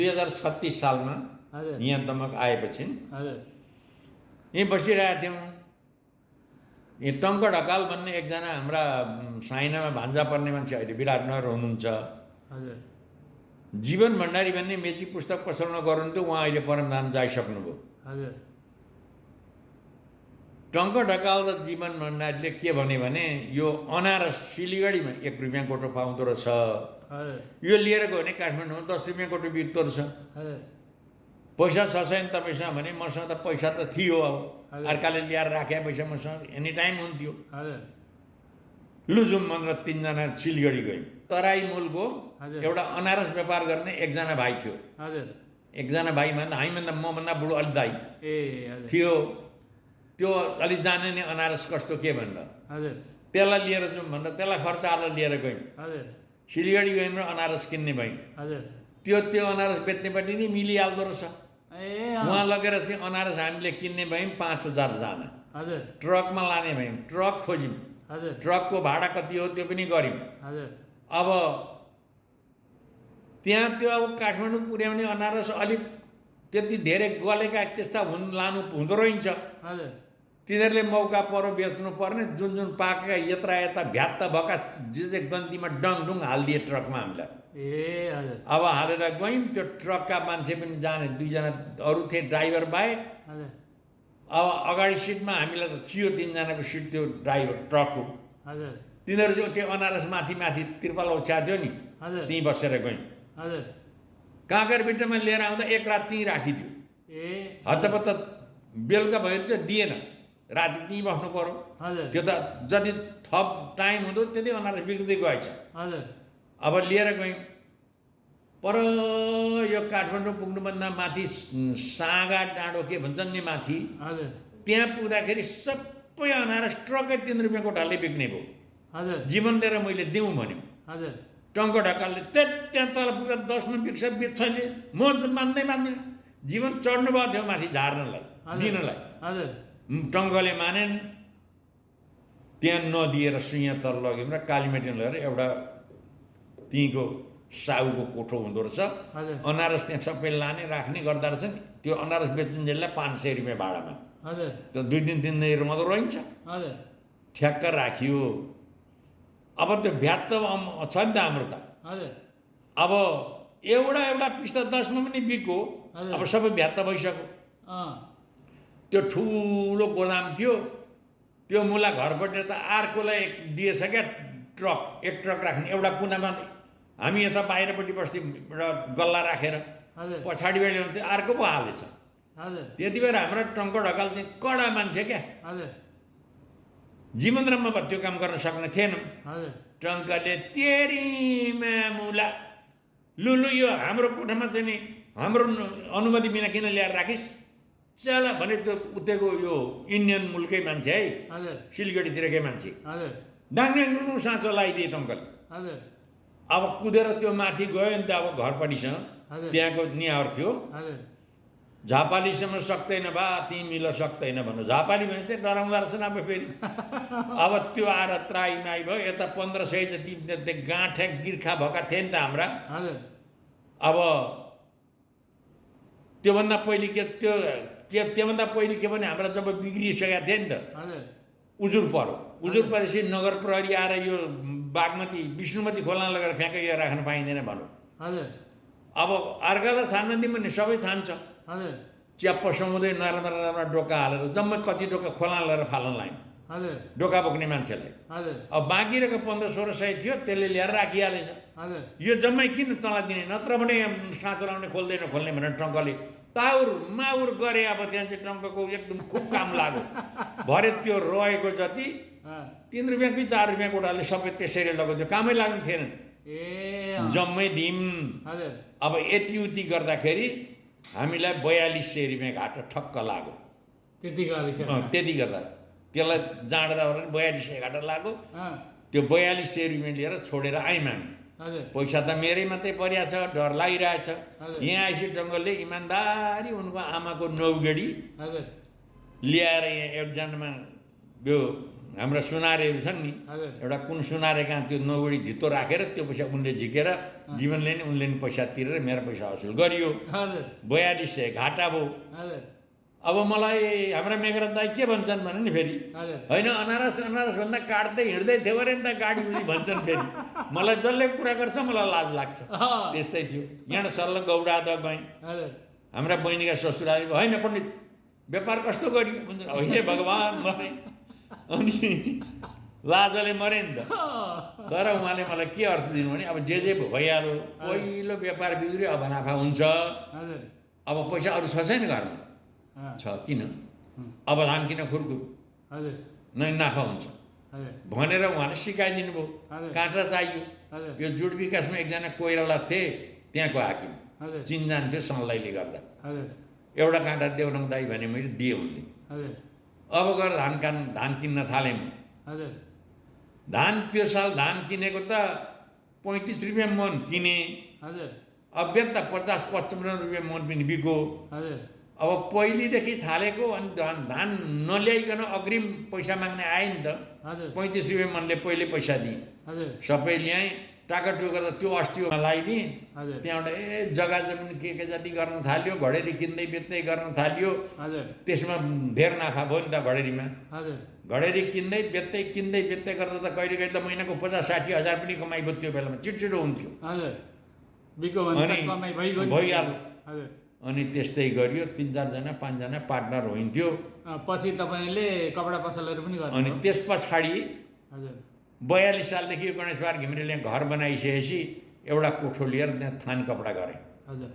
2036 सालमा हजुर यहाँ दमक आएपछि हजुर यहीँ बसिरहेका थियौँ। यहाँ टङ्क ढकाल भन्ने एकजना हाम्रा साइनामा भान्जा पर्ने मान्छे अहिले विराटनगर हुनुहुन्छ। हजुर जीवन भण्डारी भन्ने मेची पुस्तक पसलमा गर्नुहुन्थ्यो, उहाँ अहिले परमधाम जाइसक्नुभयो। हजुर टङ्क ढकाल र जीवन भण्डारीले के भने यो अनारस सिलगढीमा 1 रुपियाँ गोटो पाउँदो रहेछ, हजुर यो लिएर गयो भने काठमाडौँमा 10 रुपियाँ गोटो बिक्दो रहेछ। हजुर पैसा छ छैन तपाईँसँग भने मसँग त पैसा त थियो, अब हजुर। अर्काले ल्याएर राखे पैसा मसँग एनी टाइम हुन्थ्यो। हजुर लु जाउँ भनेर 3 जना सिलगढी गयौँ। तराई मूलको हजुर। एउटा अनारस व्यापार गर्ने एकजना भाइ थियो। हजुर एकजना भाइ भन्दा हामीभन्दा मभन्दा बुढो अलि दाइ ए हजुर थियो। त्यो अलि जाने नै अनारस कस्तो के भनेर हजुर त्यसलाई लिएर जाउँ भनेर त्यसलाई खर्च हालेर लिएर गयौँ। हजुर सिलगढी गयौँ र अनारस किन्ने भयौँ। हजुर त्यो अनारस बेच्नेपट्टि नै मिलिहाल्दो रहेछ। ए उहाँ लगेर चाहिँ अनारस हामीले किन्ने भयौँ 5000 जाना। हजुर ट्रकमा लाने भयौँ, ट्रक खोज्यौँ, हजुर ट्रकको भाडा कति हो त्यो पनि गऱ्यौँ। हजुर अब त्यहाँ त्यो अब काठमाडौँ पुर्याउने अनारस अलिक त्यति धेरै गलेका त्यस्ता लानु हुँदो रहेछ। हजुर तिनीहरूले मौका परो बेच्नु पर्ने, जुन जुन पाकेका यता भ्यात्त भएका जे गन्तीमा डङडुङ हालिदिए ट्रकमा हामीलाई। ए हजुर अब हालेर गयौँ, त्यो ट्रकका मान्छे पनि जाने 2 जना अरू थिए ड्राइभर बाहेक। हजुर अब अगाडि सिटमा हामीलाई त थियो 3 जनाको सिट त्यो ड्राइभर ट्रकको। हजुर तिनीहरू चाहिँ त्यो अनारस माथि तिर्पाल ओछ्याएको थियो नि, हजुर त्यहीँ बसेर गयौँ। हजुर काँकरभिट्टामा लिएर आउँदा 1 रात त्यहीँ राखिदियो। ए हत्तपत्त बेलुका भएर चाहिँ दिएन, राति त्यहीँ बस्नु पर्यो। हजुर त्यो त जति थप टाइम हुँदो त्यति अनारस बिग्रिँदै गएछ। हजुर अब लिएर गयौँ पर यो काठमाडौँ पुग्नुभन्दा माथि सागा डाँडो के भन्छन् नि माथि, हजुर त्यहाँ पुग्दाखेरि सबै अनारस ट्रकै 3 रुपियाँ गोटाले बिक्ने भयो। हजुर जीवन लिएर मैले दिउँ भन्यो। हजुर टङ्क ढकालले त्यहाँ तल पुग्दा 10मा बिक्छ बेच्छले, म मान्दिनँ। जीवन चढ्नु भएको थियो माथि झार्नलाई दिनलाई, हजुर टङ्कले मानेन। त्यहाँ नदिएर सुइयाँ तल लग्यौँ र कालीमेटीमा लगेर एउटा त्यहीँको साउको कोठो हुँदो रहेछ, हजुर अनारस त्यहाँ सबै लाने राख्ने गर्दा रहेछ नि। त्यो अनारस बेच्नुजेललाई 500 रुपियाँ भाडामा, हजुर त्यो 2 दिन 3 दिन रमाउँदो रहन्छ। हजुर ठ्याक्क राखियो। अब त्यो भ्याट त छ नि त हाम्रो त। हजुर अब एउटा पिस त 10मा पनि बिक्यो। हजुर। अब सबै भ्याट त भइसक्यो। त्यो ठुलो गोदाम थियो, त्यो मुला घरपट्टि त अर्कोलाई दिएछ क्या ट्रक, 1 ट्रक राख्ने एउटा कुनामा। हामी यता बाहिरपट्टि बस्थ्यौँ एउटा गल्ला राखेर, हजुर पछाडिबाट ल्याउँथ्यो अर्को पो हालेछ। हजुर त्यति बेला हाम्रो टङ्क ढकाल चाहिँ कडा मान्छे क्या। हजुर जीवनराममा भए त्यो काम गर्न सक्ने थिएनौँ। हजुर टङ्कले तेरीमा मुला लुलु यो हाम्रो कोठामा चाहिँ नि हाम्रो अनुमति बिना किन ल्याएर राखिस् चल भने। त्यो उतैको यो इन्डियन मुलकै मान्छे है, हजुर सिलगढीतिरकै मान्छे। हजुर डाङडुङ साँचो लगाइदिए टङ्कले। हजुर अब कुदेर त्यो माथि गयो नि त। अब घरपट्टिसँग हजुर त्यहाँको निहार थियो। हजुर झापालीसम्म सक्दैन बा त्यहीँ मिल सक्दैन भन्नु। झापाली भने चाहिँ डराउँदो रहेछन् अब फेरि। अब त्यो आएर त्राइमाई भयो। यता 1500 जति त्यो गाँठे गिर्खा भएका थिए नि त हाम्रा। हजुर अब त्योभन्दा पहिले त्योभन्दा पहिले के भने हाम्रा जब बिग्रिसकेका थिए नि त, हजुर उजुर पर्यो। उजुर परेपछि नगर प्रहरी आएर यो बागमती विष्णुमती खोला लगेर फ्याँकेर राख्न पाइँदैन भन्यो। हजुर अब अर्कालाई छान्न दिउँ भने सबै छान्छ। हजुर च्याप्प समुदाय नराम्रा डोका हालेर जम्मै कति डोका खोला लगेर फाल्न लायौँ हजुर डोका बोक्ने मान्छेलाई। हजुर अब बाँकी रहेको 1500-1600 थियो, त्यसले ल्याएर राखिहालेछ। हजुर यो जम्मै किन तँलाई दिने, नत्र भने साँचो लाउने खोल्दैन खोल्ने भनेर टङ्कले ताउर माउर गरे। अब त्यहाँ चाहिँ टङ्कको एकदम खुब काम लाग्यो। भरे त्यो रहेको जति 3 रुपियाँ कि 4 रुपियाँ गोटाले सबै त्यसरी लगाउँथ्यो, कामै लाग्ने थिएन। ए जम्मै दिम। हजुर अब यति उति गर्दाखेरि हामीलाई 4200 रुपियाँ घाटा ठक्क लाग्यो। त्यति गाली छ त्यति गर्दा त्यसलाई जाँड्दा 4200 घाटा लाग्यो। त्यो 4200 रुपियाँ लिएर छोडेर आयौँ हामी। हजुर पैसा त मेरै मात्रै परिरहेको छ, डर लागिरहेछ। हजुर। यहाँ आएपछि डङ्गलले इमान्दारी उनको आमाको नौगेडी हजुर ल्याएर यहाँ एकजनामा यो हाम्रा सुनारेहरू छन् नि, हजुर एउटा कुन सुनारे कहाँ त्यो नौगढी धितो राखेर त्यो पैसा उनले झिकेर जीवनले नि उनले नि पैसा तिरेर मेरो पैसा असुल गरियो। हजुर 4200 घाटा भयो। हजुर अब मलाई हाम्रा मेघराज दाइ के भन्छन् भने नि फेरि, हजुर होइन अनारस अनारस भन्दा काट्दै हिँड्दै थियो अरे नि त गाडी उनी भन्छन् फेरि। मलाई जसले कुरा गर्छ मलाई लाज लाग्छ। त्यस्तै थियो। यहाँ सल्ल गौडा त गएँ, हजुर हाम्रा बहिनीका ससुराली होइन पण्डित व्यापार कस्तो गरियो भन्छ, होइन भगवान् मरे, अनि लाजले मरे नि त। तर उहाँले मलाई के अर्थ दिनु भने अब जे भइहाल्यो, पहिलो व्यापार बिग्रियो अब नाफा हुन्छ, हजुर अब पैसा अरू छ छैन घरमा, छ किन, अब धान किन खुर्कु, हजुर नै नाफा हुन्छ हजुर भनेर उहाँले सिकाइदिनु भयो। हजुर काँटा चाहियो। हजुर यो जुट विकासमा एकजना कोइराला थिए, त्यहाँको हाकिम हजुर चिनजान थियो सनलाइले गर्दा। हजुर एउटा काँटा देउनङ दाई भने मैले दिएँ उनले। हजुर अब गएर धान किन्न थालेँ म। हजुर धान त्यो साल धान किनेको त 35 रुपियाँ मन किने, हजुर अब बेच्दा 50-55 रुपियाँ मन पनि बिको। हजुर अब पहिलेदेखि थालेको अनि धान नल्याइकन अग्रिम पैसा माग्ने आए नि त। हजुर 35 रुपियाँ मनले पहिले पैसा दिएँ, हजुर सबै ल्याएँ, टाकाटुक गर्दा त्यो अस्तिमा लगाइदिएँ। हजुर त्यहाँबाट जग्गा जमिन के जाति गर्न थाल्यो, घडेरी किन्दै बेच्दै गर्न थाल्यो। हजुर त्यसमा धेर नाफा भयो नि त घडेरीमा। हजुर घडेरी किन्दै बेच्दै गर्दा त कहिले कहिले त महिनाको 50-60 हजार पनि कमाइ भयो त्यो बेलामा, छिटो हुन्थ्यो। हजुर बिको भने अनि कमाइ भइगयो नि। भइहाल्यो। हजुर अनि त्यस्तै गरियो, 3-4 5जना पार्टनर हुन्थ्यो। पछि तपाईँले कपडा पसलहरू पनि अनि गर्नु। त्यस पछाडि हजुर 42 सालदेखि गणेश बहादुर घिमिरेले घर बनाइसकेपछि एउटा कोठो लिएर त्यहाँ थान कपडा गरेँ। हजुर